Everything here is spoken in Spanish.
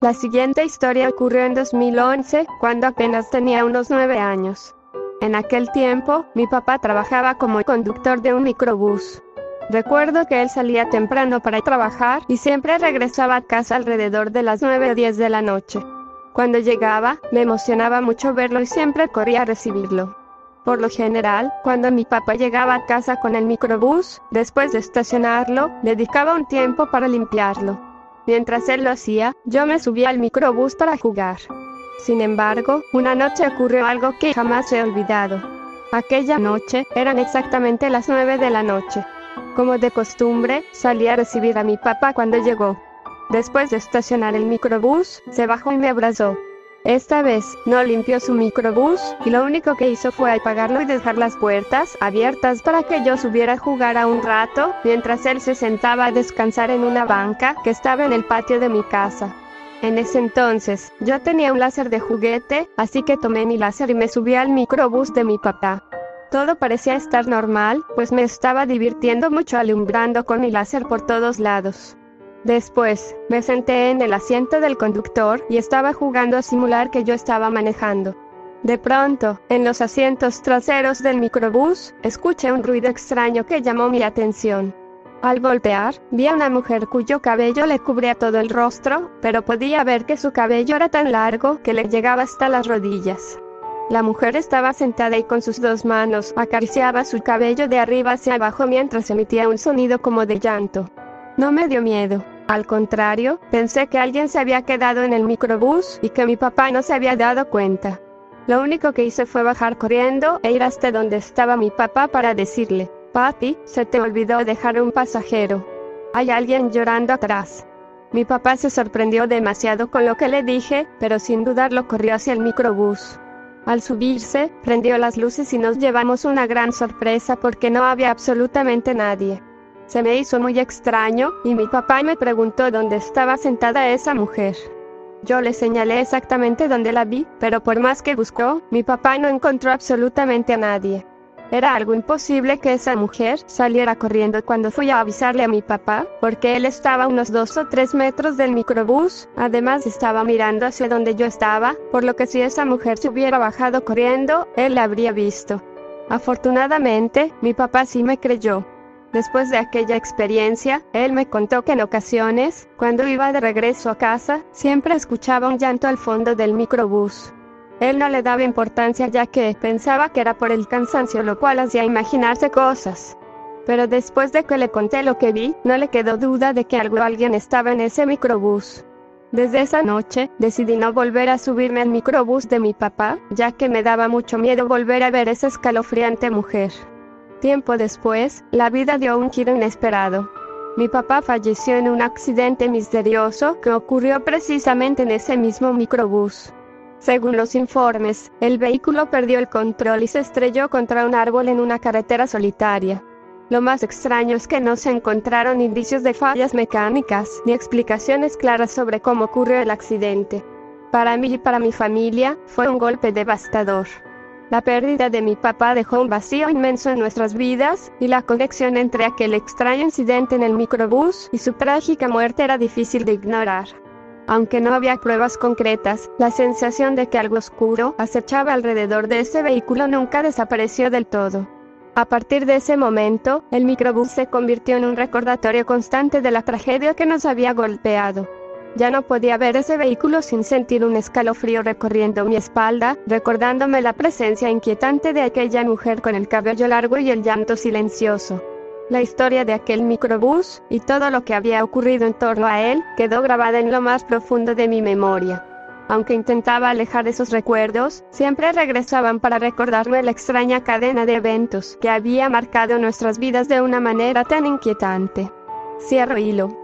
La siguiente historia ocurrió en 2011, cuando apenas tenía unos 9 años. En aquel tiempo, mi papá trabajaba como conductor de un microbús. Recuerdo que él salía temprano para trabajar y siempre regresaba a casa alrededor de las 9 o 10 de la noche. Cuando llegaba, me emocionaba mucho verlo y siempre corría a recibirlo. Por lo general, cuando mi papá llegaba a casa con el microbús, después de estacionarlo, dedicaba un tiempo para limpiarlo. Mientras él lo hacía, yo me subía al microbús para jugar. Sin embargo, una noche ocurrió algo que jamás he olvidado. Aquella noche, eran exactamente las 9 de la noche. Como de costumbre, salí a recibir a mi papá cuando llegó. Después de estacionar el microbús, se bajó y me abrazó. Esta vez, no limpió su microbús, y lo único que hizo fue apagarlo y dejar las puertas abiertas para que yo subiera a jugar a un rato, mientras él se sentaba a descansar en una banca que estaba en el patio de mi casa. En ese entonces, yo tenía un láser de juguete, así que tomé mi láser y me subí al microbús de mi papá. Todo parecía estar normal, pues me estaba divirtiendo mucho alumbrando con mi láser por todos lados. Después, me senté en el asiento del conductor y estaba jugando a simular que yo estaba manejando. De pronto, en los asientos traseros del microbús, escuché un ruido extraño que llamó mi atención. Al voltear, vi a una mujer cuyo cabello le cubría todo el rostro, pero podía ver que su cabello era tan largo que le llegaba hasta las rodillas. La mujer estaba sentada y con sus 2 manos acariciaba su cabello de arriba hacia abajo mientras emitía un sonido como de llanto. No me dio miedo. Al contrario, pensé que alguien se había quedado en el microbús y que mi papá no se había dado cuenta. Lo único que hice fue bajar corriendo e ir hasta donde estaba mi papá para decirle: «Papi, se te olvidó dejar un pasajero. Hay alguien llorando atrás». Mi papá se sorprendió demasiado con lo que le dije, pero sin dudarlo corrió hacia el microbús. Al subirse, prendió las luces y nos llevamos una gran sorpresa porque no había absolutamente nadie. Se me hizo muy extraño, y mi papá me preguntó dónde estaba sentada esa mujer. Yo le señalé exactamente dónde la vi, pero por más que buscó, mi papá no encontró absolutamente a nadie. Era algo imposible que esa mujer saliera corriendo cuando fui a avisarle a mi papá, porque él estaba a unos 2 o 3 metros del microbús, además estaba mirando hacia donde yo estaba, por lo que si esa mujer se hubiera bajado corriendo, él la habría visto. Afortunadamente, mi papá sí me creyó. Después de aquella experiencia, él me contó que en ocasiones, cuando iba de regreso a casa, siempre escuchaba un llanto al fondo del microbús. Él no le daba importancia ya que pensaba que era por el cansancio, lo cual hacía imaginarse cosas. Pero después de que le conté lo que vi, no le quedó duda de que algo o alguien estaba en ese microbús. Desde esa noche, decidí no volver a subirme al microbús de mi papá, ya que me daba mucho miedo volver a ver esa escalofriante mujer. Tiempo después, la vida dio un giro inesperado. Mi papá falleció en un accidente misterioso que ocurrió precisamente en ese mismo microbús. Según los informes, el vehículo perdió el control y se estrelló contra un árbol en una carretera solitaria. Lo más extraño es que no se encontraron indicios de fallas mecánicas ni explicaciones claras sobre cómo ocurrió el accidente. Para mí y para mi familia, fue un golpe devastador. La pérdida de mi papá dejó un vacío inmenso en nuestras vidas, y la conexión entre aquel extraño incidente en el microbús y su trágica muerte era difícil de ignorar. Aunque no había pruebas concretas, la sensación de que algo oscuro acechaba alrededor de ese vehículo nunca desapareció del todo. A partir de ese momento, el microbús se convirtió en un recordatorio constante de la tragedia que nos había golpeado. Ya no podía ver ese vehículo sin sentir un escalofrío recorriendo mi espalda, recordándome la presencia inquietante de aquella mujer con el cabello largo y el llanto silencioso. La historia de aquel microbús, y todo lo que había ocurrido en torno a él, quedó grabada en lo más profundo de mi memoria. Aunque intentaba alejar esos recuerdos, siempre regresaban para recordarme la extraña cadena de eventos que había marcado nuestras vidas de una manera tan inquietante. Cierro hilo.